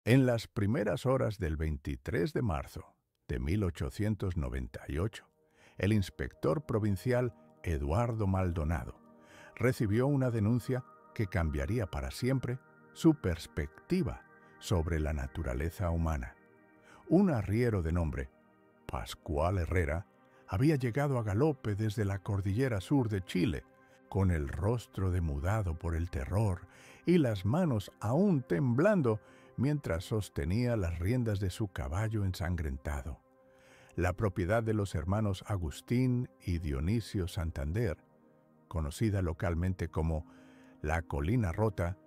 En las primeras horas del 23 de marzo de 1898, el inspector provincial Eduardo Maldonado recibió una denuncia que cambiaría para siempre su perspectiva sobre la naturaleza humana. Un arriero de nombre Pascual Herrera había llegado a galope desde la cordillera sur de Chile, con el rostro demudado por el terror y las manos aún temblando mientras sostenía las riendas de su caballo ensangrentado. La propiedad de los hermanos Agustín y Dionisio Santander, conocida localmente como la Colina Rota,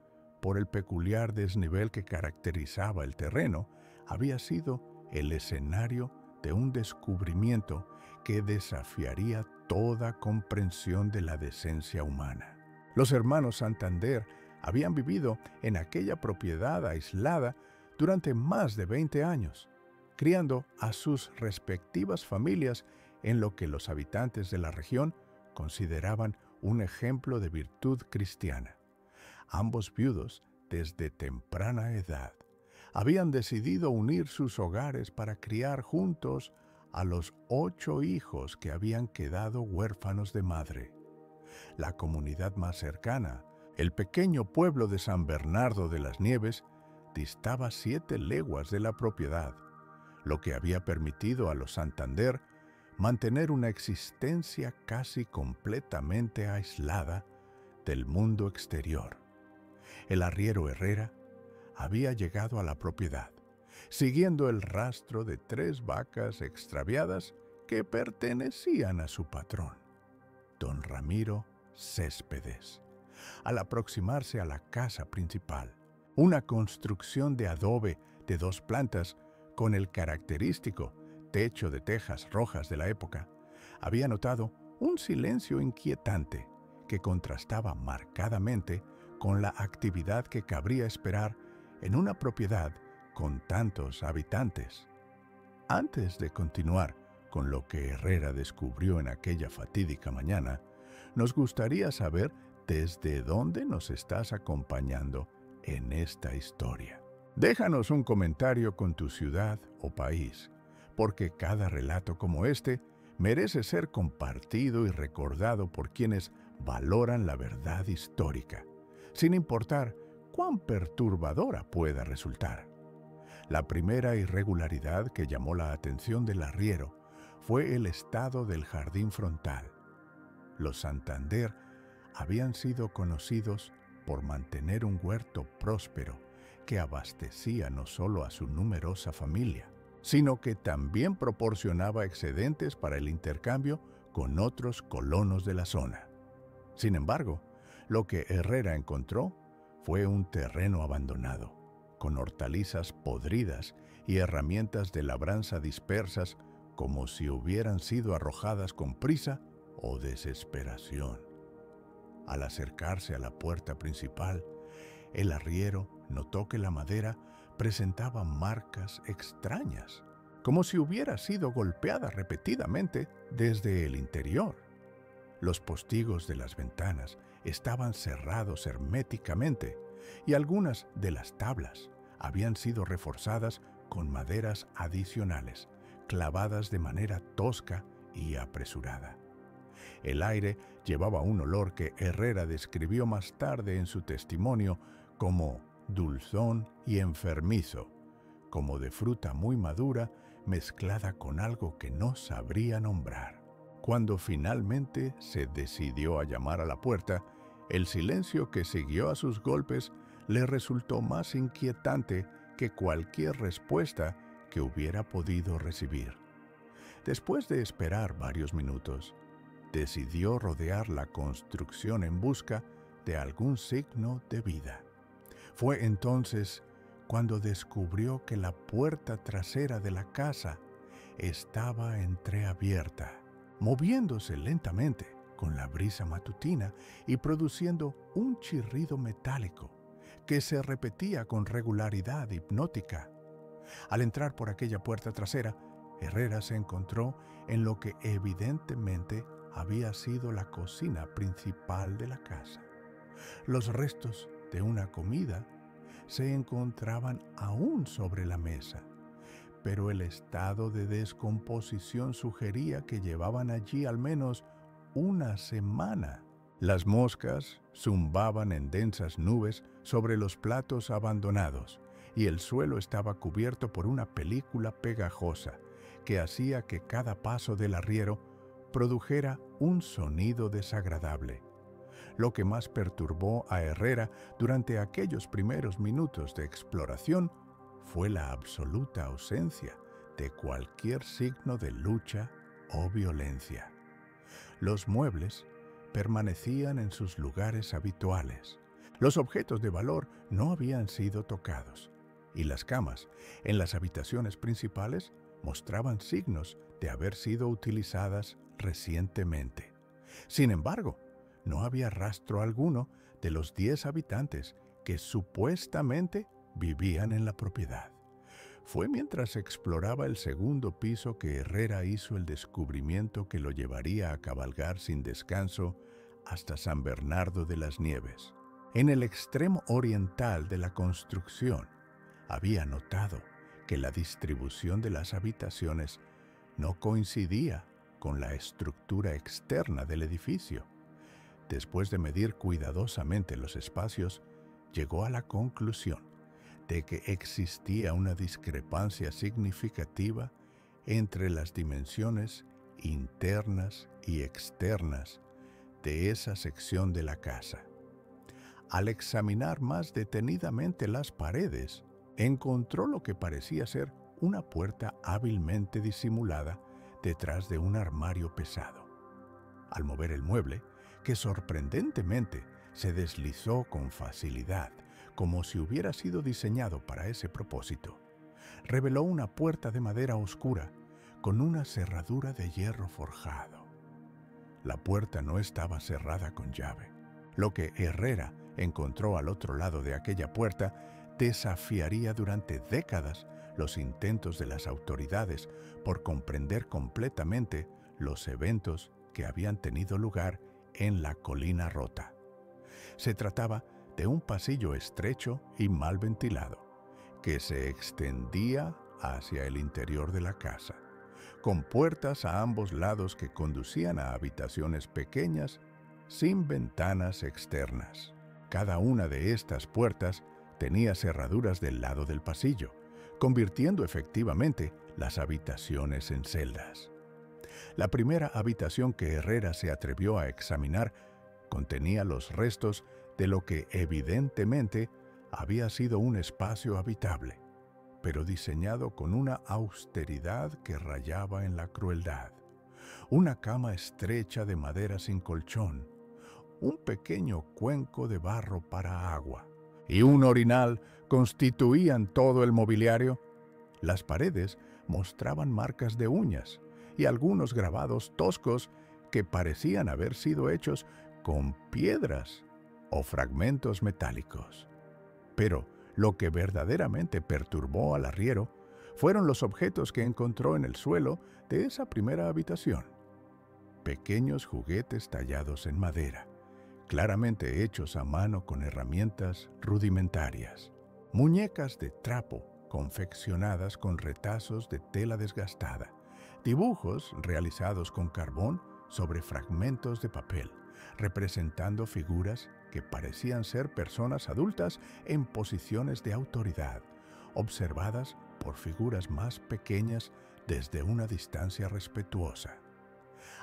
por el peculiar desnivel que caracterizaba el terreno, había sido el escenario de un descubrimiento que desafiaría toda comprensión de la decencia humana. Los hermanos Santander habían vivido en aquella propiedad aislada durante más de 20 años, criando a sus respectivas familias en lo que los habitantes de la región consideraban un ejemplo de virtud cristiana. Ambos viudos, desde temprana edad, habían decidido unir sus hogares para criar juntos a los 8 hijos que habían quedado huérfanos de madre. La comunidad más cercana, el pequeño pueblo de San Bernardo de las Nieves, distaba 7 leguas de la propiedad, lo que había permitido a los Santander mantener una existencia casi completamente aislada del mundo exterior. El arriero Herrera había llegado a la propiedad, siguiendo el rastro de 3 vacas extraviadas que pertenecían a su patrón, don Ramiro Céspedes. Al aproximarse a la casa principal, una construcción de adobe de 2 plantas con el característico techo de tejas rojas de la época, había notado un silencio inquietante que contrastaba marcadamente con la actividad que cabría esperar en una propiedad con tantos habitantes. Antes de continuar con lo que Herrera descubrió en aquella fatídica mañana, nos gustaría saber desde dónde nos estás acompañando en esta historia. Déjanos un comentario con tu ciudad o país, porque cada relato como este merece ser compartido y recordado por quienes valoran la verdad histórica, sin importar cuán perturbadora pueda resultar. La primera irregularidad que llamó la atención del arriero fue el estado del jardín frontal. Los Santander habían sido conocidos por mantener un huerto próspero que abastecía no solo a su numerosa familia, sino que también proporcionaba excedentes para el intercambio con otros colonos de la zona. Sin embargo, lo que Herrera encontró fue un terreno abandonado, con hortalizas podridas y herramientas de labranza dispersas como si hubieran sido arrojadas con prisa o desesperación. Al acercarse a la puerta principal, el arriero notó que la madera presentaba marcas extrañas, como si hubiera sido golpeada repetidamente desde el interior. Los postigos de las ventanas estaban cerrados herméticamente y algunas de las tablas habían sido reforzadas con maderas adicionales, clavadas de manera tosca y apresurada. El aire llevaba un olor que Herrera describió más tarde en su testimonio como dulzón y enfermizo, como de fruta muy madura mezclada con algo que no sabría nombrar. Cuando finalmente se decidió a llamar a la puerta, el silencio que siguió a sus golpes le resultó más inquietante que cualquier respuesta que hubiera podido recibir. Después de esperar varios minutos, decidió rodear la construcción en busca de algún signo de vida. Fue entonces cuando descubrió que la puerta trasera de la casa estaba entreabierta, moviéndose lentamente con la brisa matutina y produciendo un chirrido metálico que se repetía con regularidad hipnótica. Al entrar por aquella puerta trasera, Herrera se encontró en lo que evidentemente había sido la cocina principal de la casa. Los restos de una comida se encontraban aún sobre la mesa, pero el estado de descomposición sugería que llevaban allí al menos una semana. Las moscas zumbaban en densas nubes sobre los platos abandonados y el suelo estaba cubierto por una película pegajosa que hacía que cada paso del arriero produjera un sonido desagradable. Lo que más perturbó a Herrera durante aquellos primeros minutos de exploración fue la absoluta ausencia de cualquier signo de lucha o violencia. Los muebles permanecían en sus lugares habituales. Los objetos de valor no habían sido tocados y las camas en las habitaciones principales mostraban signos de haber sido utilizadas recientemente. Sin embargo, no había rastro alguno de los 10 habitantes que supuestamente vivían en la propiedad. Fue mientras exploraba el segundo piso que Herrera hizo el descubrimiento que lo llevaría a cabalgar sin descanso hasta San Bernardo de las Nieves. En el extremo oriental de la construcción, había notado que la distribución de las habitaciones no coincidía con la estructura externa del edificio. Después de medir cuidadosamente los espacios, llegó a la conclusión de que existía una discrepancia significativa entre las dimensiones internas y externas de esa sección de la casa. Al examinar más detenidamente las paredes, encontró lo que parecía ser una puerta hábilmente disimulada detrás de un armario pesado. Al mover el mueble, que sorprendentemente se deslizó con facilidad, como si hubiera sido diseñado para ese propósito, reveló una puerta de madera oscura con una cerradura de hierro forjado. La puerta no estaba cerrada con llave. Lo que Herrera encontró al otro lado de aquella puerta desafiaría durante décadas los intentos de las autoridades por comprender completamente los eventos que habían tenido lugar en la Colina Rota. Se trataba de un pasillo estrecho y mal ventilado, que se extendía hacia el interior de la casa, con puertas a ambos lados que conducían a habitaciones pequeñas sin ventanas externas. Cada una de estas puertas tenía cerraduras del lado del pasillo, convirtiendo efectivamente las habitaciones en celdas. La primera habitación que Herrera se atrevió a examinar contenía los restos de lo que evidentemente había sido un espacio habitable, pero diseñado con una austeridad que rayaba en la crueldad. Una cama estrecha de madera sin colchón, un pequeño cuenco de barro para agua y un orinal constituían todo el mobiliario. Las paredes mostraban marcas de uñas y algunos grabados toscos que parecían haber sido hechos con piedras o fragmentos metálicos. Pero lo que verdaderamente perturbó al arriero fueron los objetos que encontró en el suelo de esa primera habitación. Pequeños juguetes tallados en madera, claramente hechos a mano con herramientas rudimentarias. Muñecas de trapo confeccionadas con retazos de tela desgastada. Dibujos realizados con carbón sobre fragmentos de papel, representando figuras que parecían ser personas adultas en posiciones de autoridad, observadas por figuras más pequeñas desde una distancia respetuosa.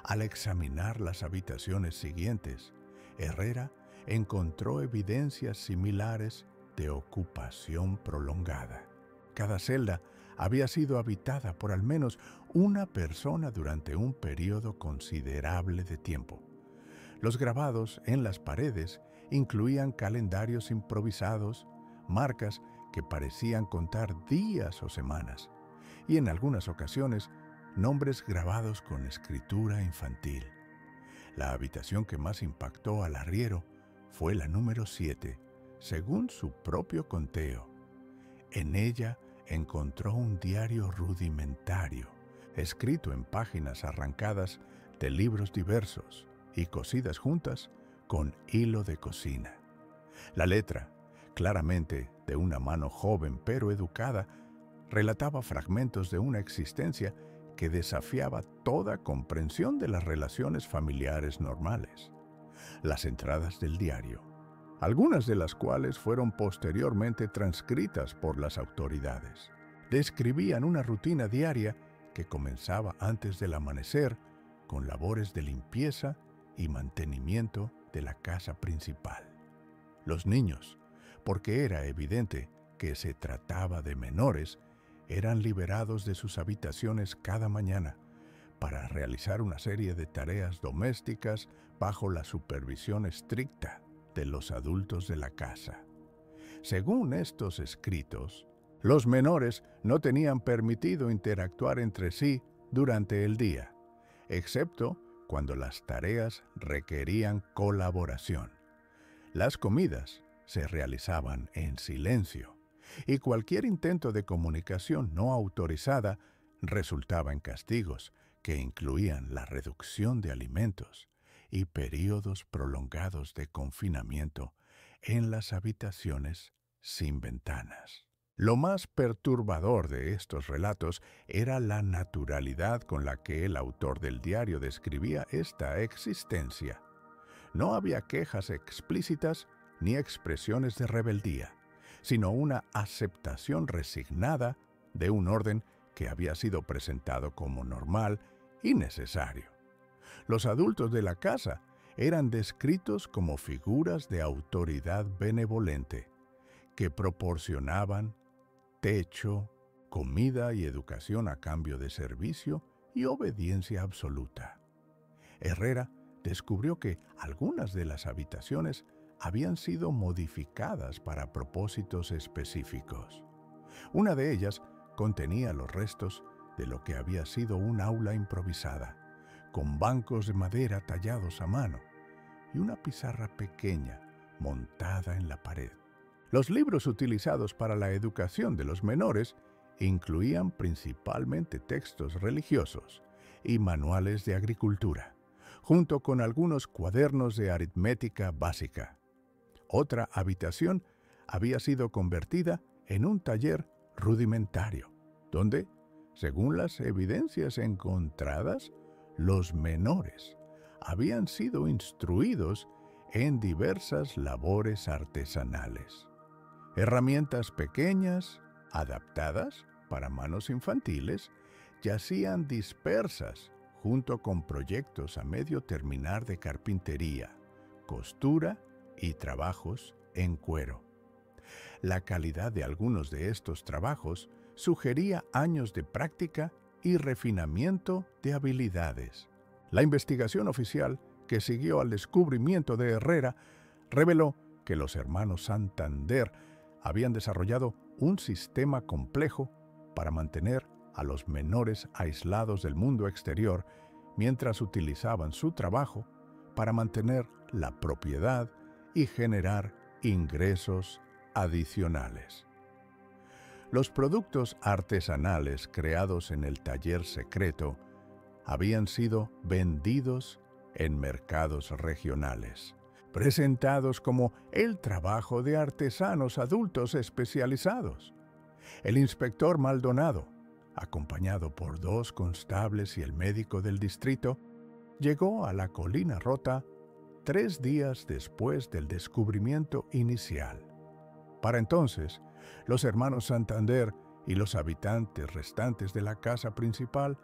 Al examinar las habitaciones siguientes, Herrera encontró evidencias similares de ocupación prolongada. Cada celda había sido habitada por al menos una persona durante un periodo considerable de tiempo. Los grabados en las paredes incluían calendarios improvisados, marcas que parecían contar días o semanas, y en algunas ocasiones nombres grabados con escritura infantil. La habitación que más impactó al arriero fue la número 7, según su propio conteo. En ella encontró un diario rudimentario, escrito en páginas arrancadas de libros diversos y cosidas juntas con hilo de cocina. La letra, claramente de una mano joven pero educada, relataba fragmentos de una existencia que desafiaba toda comprensión de las relaciones familiares normales. Las entradas del diario, algunas de las cuales fueron posteriormente transcritas por las autoridades, describían una rutina diaria que comenzaba antes del amanecer con labores de limpieza y mantenimiento de la casa principal. Los niños, porque era evidente que se trataba de menores, eran liberados de sus habitaciones cada mañana para realizar una serie de tareas domésticas bajo la supervisión estricta de los adultos de la casa. Según estos escritos, los menores no tenían permitido interactuar entre sí durante el día, excepto cuando las tareas requerían colaboración. Las comidas se realizaban en silencio y cualquier intento de comunicación no autorizada resultaba en castigos que incluían la reducción de alimentos y periodos prolongados de confinamiento en las habitaciones sin ventanas. Lo más perturbador de estos relatos era la naturalidad con la que el autor del diario describía esta existencia. No había quejas explícitas ni expresiones de rebeldía, sino una aceptación resignada de un orden que había sido presentado como normal y necesario. Los adultos de la casa eran descritos como figuras de autoridad benevolente que proporcionaban techo, comida y educación a cambio de servicio y obediencia absoluta. Herrera descubrió que algunas de las habitaciones habían sido modificadas para propósitos específicos. Una de ellas contenía los restos de lo que había sido un aula improvisada, con bancos de madera tallados a mano y una pizarra pequeña montada en la pared. Los libros utilizados para la educación de los menores incluían principalmente textos religiosos y manuales de agricultura, junto con algunos cuadernos de aritmética básica. Otra habitación había sido convertida en un taller rudimentario, donde, según las evidencias encontradas, los menores habían sido instruidos en diversas labores artesanales. Herramientas pequeñas, adaptadas para manos infantiles, yacían dispersas junto con proyectos a medio terminar de carpintería, costura y trabajos en cuero. La calidad de algunos de estos trabajos sugería años de práctica y refinamiento de habilidades. La investigación oficial que siguió al descubrimiento de Herrera reveló que los hermanos Santander habían desarrollado un sistema complejo para mantener a los menores aislados del mundo exterior mientras utilizaban su trabajo para mantener la propiedad y generar ingresos adicionales. Los productos artesanales creados en el taller secreto habían sido vendidos en mercados regionales, presentados como el trabajo de artesanos adultos especializados. El inspector Maldonado, acompañado por 2 constables y el médico del distrito, llegó a la Colina Rota 3 días después del descubrimiento inicial. Para entonces, los hermanos Santander y los habitantes restantes de la casa principal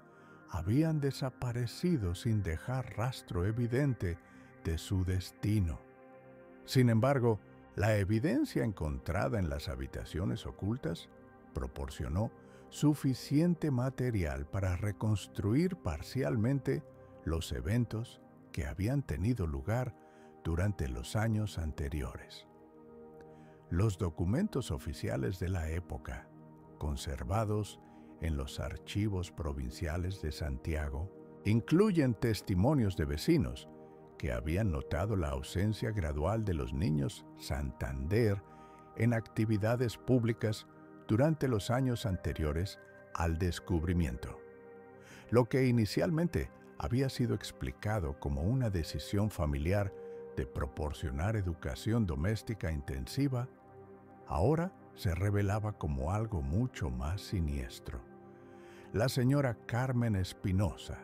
habían desaparecido sin dejar rastro evidente de su destino. Sin embargo, la evidencia encontrada en las habitaciones ocultas proporcionó suficiente material para reconstruir parcialmente los eventos que habían tenido lugar durante los años anteriores. Los documentos oficiales de la época, conservados en los archivos provinciales de Santiago, incluyen testimonios de vecinos que habían notado la ausencia gradual de los niños Santander en actividades públicas durante los años anteriores al descubrimiento. Lo que inicialmente había sido explicado como una decisión familiar de proporcionar educación doméstica intensiva, ahora se revelaba como algo mucho más siniestro. La señora Carmen Espinosa,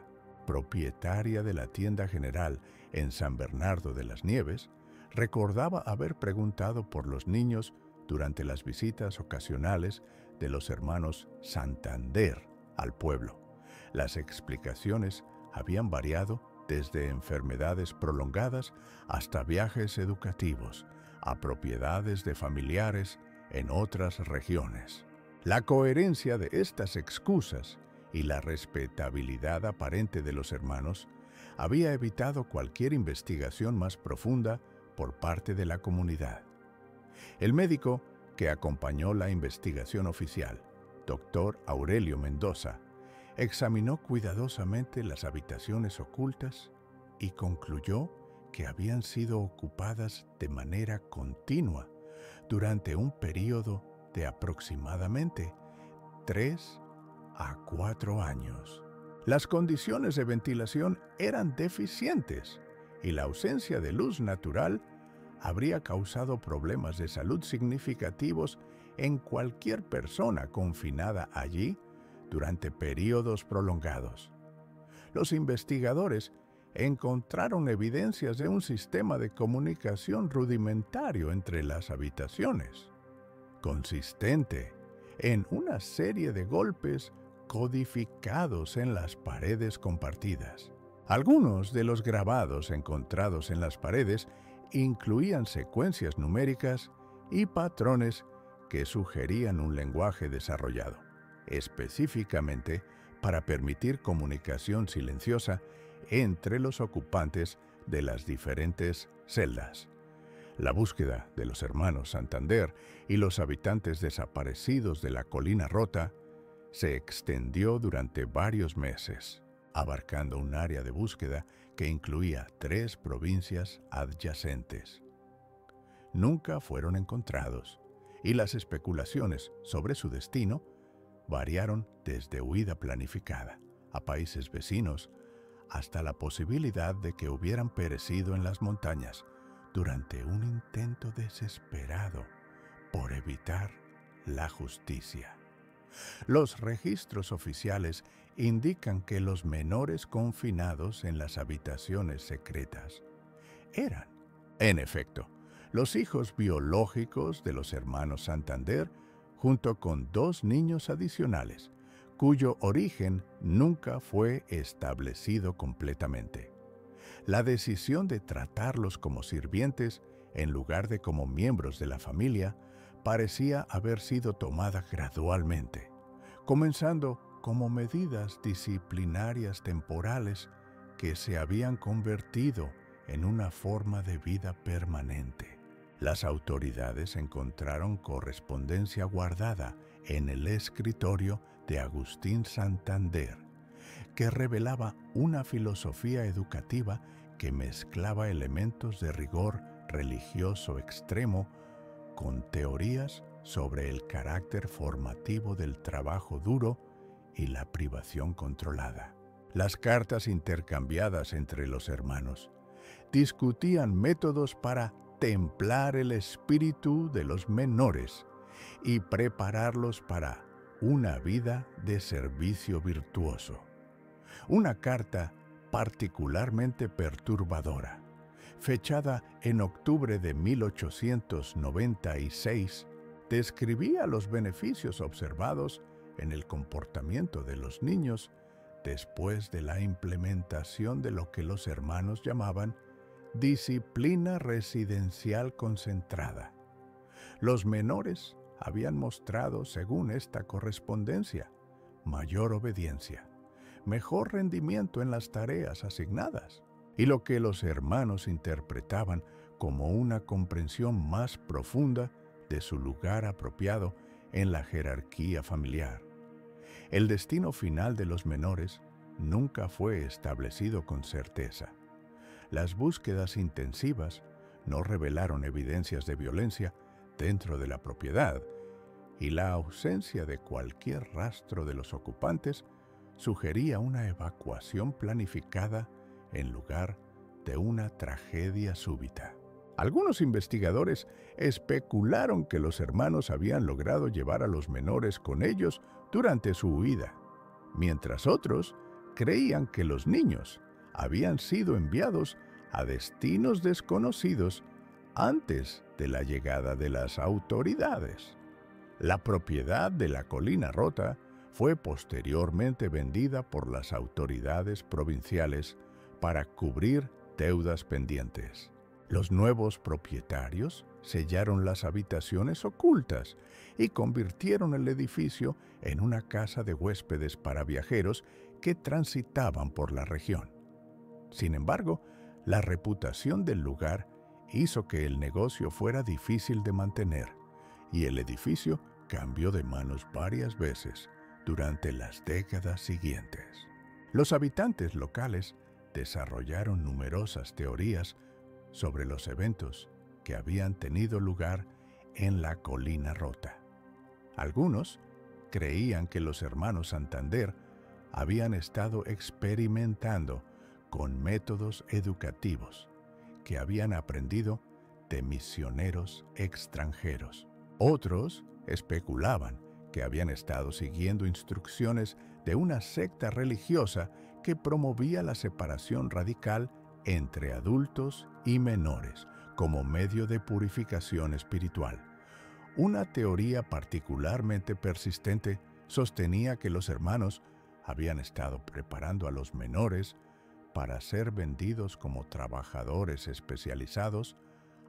propietaria de la tienda general en San Bernardo de las Nieves, recordaba haber preguntado por los niños durante las visitas ocasionales de los hermanos Santander al pueblo. Las explicaciones habían variado desde enfermedades prolongadas hasta viajes educativos a propiedades de familiares en otras regiones. La coherencia de estas excusas y la respetabilidad aparente de los hermanos había evitado cualquier investigación más profunda por parte de la comunidad. El médico que acompañó la investigación oficial, Dr. Aurelio Mendoza, examinó cuidadosamente las habitaciones ocultas y concluyó que habían sido ocupadas de manera continua durante un período de aproximadamente 3 a 4 años. Las condiciones de ventilación eran deficientes y la ausencia de luz natural habría causado problemas de salud significativos en cualquier persona confinada allí durante periodos prolongados. Los investigadores encontraron evidencias de un sistema de comunicación rudimentario entre las habitaciones, consistente en una serie de golpes codificados en las paredes compartidas. Algunos de los grabados encontrados en las paredes incluían secuencias numéricas y patrones que sugerían un lenguaje desarrollado, específicamente para permitir comunicación silenciosa entre los ocupantes de las diferentes celdas. La búsqueda de los hermanos Santander y los habitantes desaparecidos de la Colina Rota se extendió durante varios meses, abarcando un área de búsqueda que incluía 3 provincias adyacentes. Nunca fueron encontrados, y las especulaciones sobre su destino variaron desde huida planificada a países vecinos hasta la posibilidad de que hubieran perecido en las montañas durante un intento desesperado por evitar la justicia. Los registros oficiales indican que los menores confinados en las habitaciones secretas eran, en efecto, los hijos biológicos de los hermanos Santander, junto con 2 niños adicionales, cuyo origen nunca fue establecido completamente. La decisión de tratarlos como sirvientes en lugar de como miembros de la familia parecía haber sido tomada gradualmente, comenzando como medidas disciplinarias temporales que se habían convertido en una forma de vida permanente. Las autoridades encontraron correspondencia guardada en el escritorio de Agustín Santander, que revelaba una filosofía educativa que mezclaba elementos de rigor religioso extremo con teorías sobre el carácter formativo del trabajo duro y la privación controlada. Las cartas intercambiadas entre los hermanos discutían métodos para templar el espíritu de los menores y prepararlos para una vida de servicio virtuoso. Una carta particularmente perturbadora, fechada en octubre de 1896, describía los beneficios observados en el comportamiento de los niños después de la implementación de lo que los hermanos llamaban disciplina residencial concentrada. Los menores habían mostrado, según esta correspondencia, mayor obediencia, mejor rendimiento en las tareas asignadas y lo que los hermanos interpretaban como una comprensión más profunda de su lugar apropiado en la jerarquía familiar. El destino final de los menores nunca fue establecido con certeza. Las búsquedas intensivas no revelaron evidencias de violencia dentro de la propiedad y la ausencia de cualquier rastro de los ocupantes sugería una evacuación planificada en lugar de una tragedia súbita. Algunos investigadores especularon que los hermanos habían logrado llevar a los menores con ellos durante su huida, mientras otros creían que los niños habían sido enviados a destinos desconocidos antes de la llegada de las autoridades. La propiedad de la Colina Rota fue posteriormente vendida por las autoridades provinciales para cubrir deudas pendientes. Los nuevos propietarios sellaron las habitaciones ocultas y convirtieron el edificio en una casa de huéspedes para viajeros que transitaban por la región. Sin embargo, la reputación del lugar hizo que el negocio fuera difícil de mantener y el edificio cambió de manos varias veces durante las décadas siguientes. Los habitantes locales desarrollaron numerosas teorías sobre los eventos que habían tenido lugar en la Colina Rota. Algunos creían que los hermanos Santander habían estado experimentando con métodos educativos que habían aprendido de misioneros extranjeros. Otros especulaban que habían estado siguiendo instrucciones de una secta religiosa que promovía la separación radical entre adultos y menores como medio de purificación espiritual. Una teoría particularmente persistente sostenía que los hermanos habían estado preparando a los menores para ser vendidos como trabajadores especializados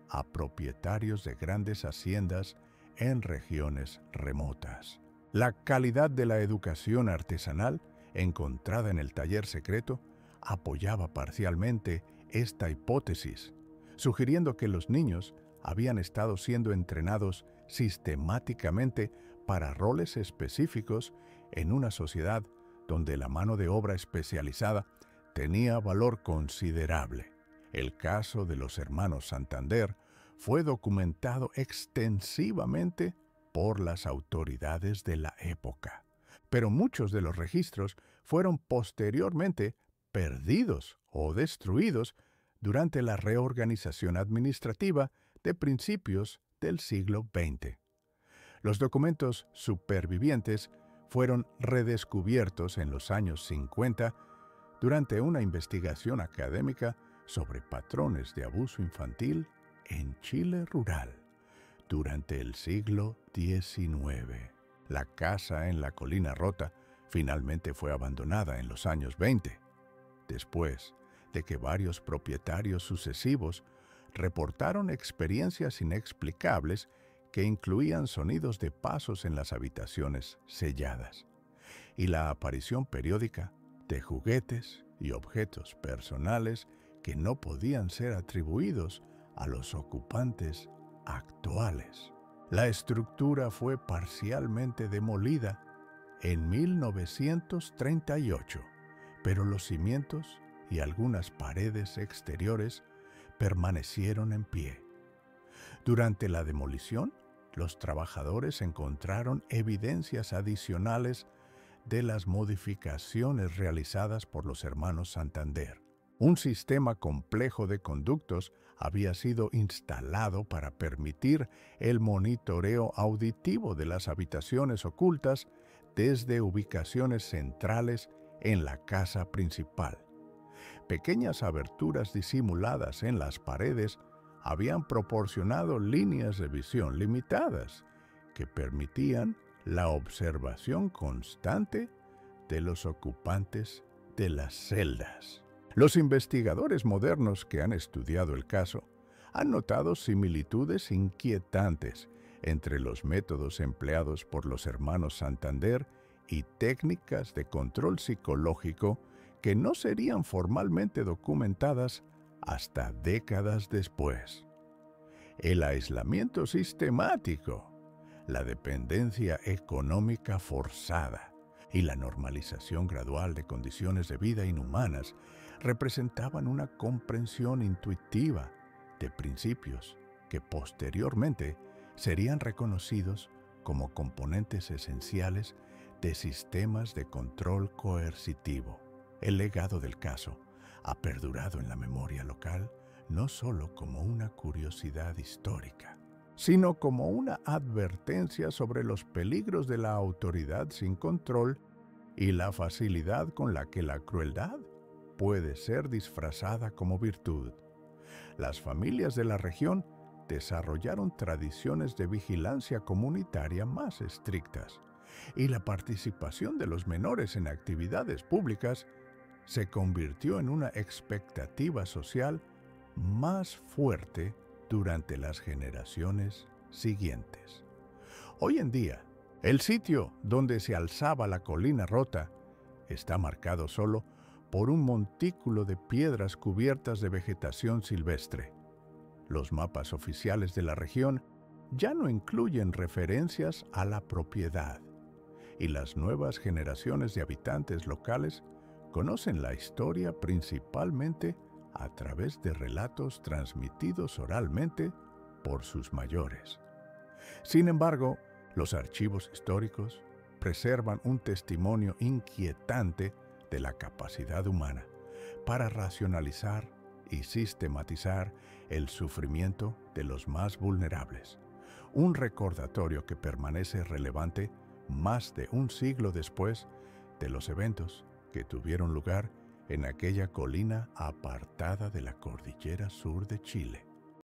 a propietarios de grandes haciendas en regiones remotas. La calidad de la educación artesanal encontrada en el taller secreto apoyaba parcialmente esta hipótesis, sugiriendo que los niños habían estado siendo entrenados sistemáticamente para roles específicos en una sociedad donde la mano de obra especializada tenía valor considerable. El caso de los hermanos Santander fue documentado extensivamente por las autoridades de la época, pero muchos de los registros fueron posteriormente perdidos o destruidos durante la reorganización administrativa de principios del siglo XX. Los documentos supervivientes fueron redescubiertos en los años 50 durante una investigación académica sobre patrones de abuso infantil en Chile rural durante el siglo XIX. La casa en la Colina Rota finalmente fue abandonada en los años 20, después de que varios propietarios sucesivos reportaron experiencias inexplicables que incluían sonidos de pasos en las habitaciones selladas y la aparición periódica de juguetes y objetos personales que no podían ser atribuidos a los ocupantes actuales. La estructura fue parcialmente demolida en 1938, pero los cimientos y algunas paredes exteriores permanecieron en pie. Durante la demolición, los trabajadores encontraron evidencias adicionales de las modificaciones realizadas por los hermanos Santander. Un sistema complejo de conductos había sido instalado para permitir el monitoreo auditivo de las habitaciones ocultas desde ubicaciones centrales en la casa principal. Pequeñas aberturas disimuladas en las paredes habían proporcionado líneas de visión limitadas que permitían la observación constante de los ocupantes de las celdas. Los investigadores modernos que han estudiado el caso han notado similitudes inquietantes entre los métodos empleados por los hermanos Santander y técnicas de control psicológico que no serían formalmente documentadas hasta décadas después. El aislamiento sistemático, la dependencia económica forzada y la normalización gradual de condiciones de vida inhumanas representaban una comprensión intuitiva de principios que posteriormente serían reconocidos como componentes esenciales de sistemas de control coercitivo. El legado del caso ha perdurado en la memoria local no solo como una curiosidad histórica, sino como una advertencia sobre los peligros de la autoridad sin control y la facilidad con la que la crueldad puede ser disfrazada como virtud. Las familias de la región desarrollaron tradiciones de vigilancia comunitaria más estrictas, y la participación de los menores en actividades públicas se convirtió en una expectativa social más fuerte durante las generaciones siguientes. Hoy en día, el sitio donde se alzaba la colina rota está marcado solo por un montículo de piedras cubiertas de vegetación silvestre. Los mapas oficiales de la región ya no incluyen referencias a la propiedad, y las nuevas generaciones de habitantes locales conocen la historia principalmente a través de relatos transmitidos oralmente por sus mayores. Sin embargo, los archivos históricos preservan un testimonio inquietante de la capacidad humana para racionalizar y sistematizar el sufrimiento de los más vulnerables. Un recordatorio que permanece relevante más de un siglo después de los eventos que tuvieron lugar en aquella colina apartada de la cordillera sur de Chile.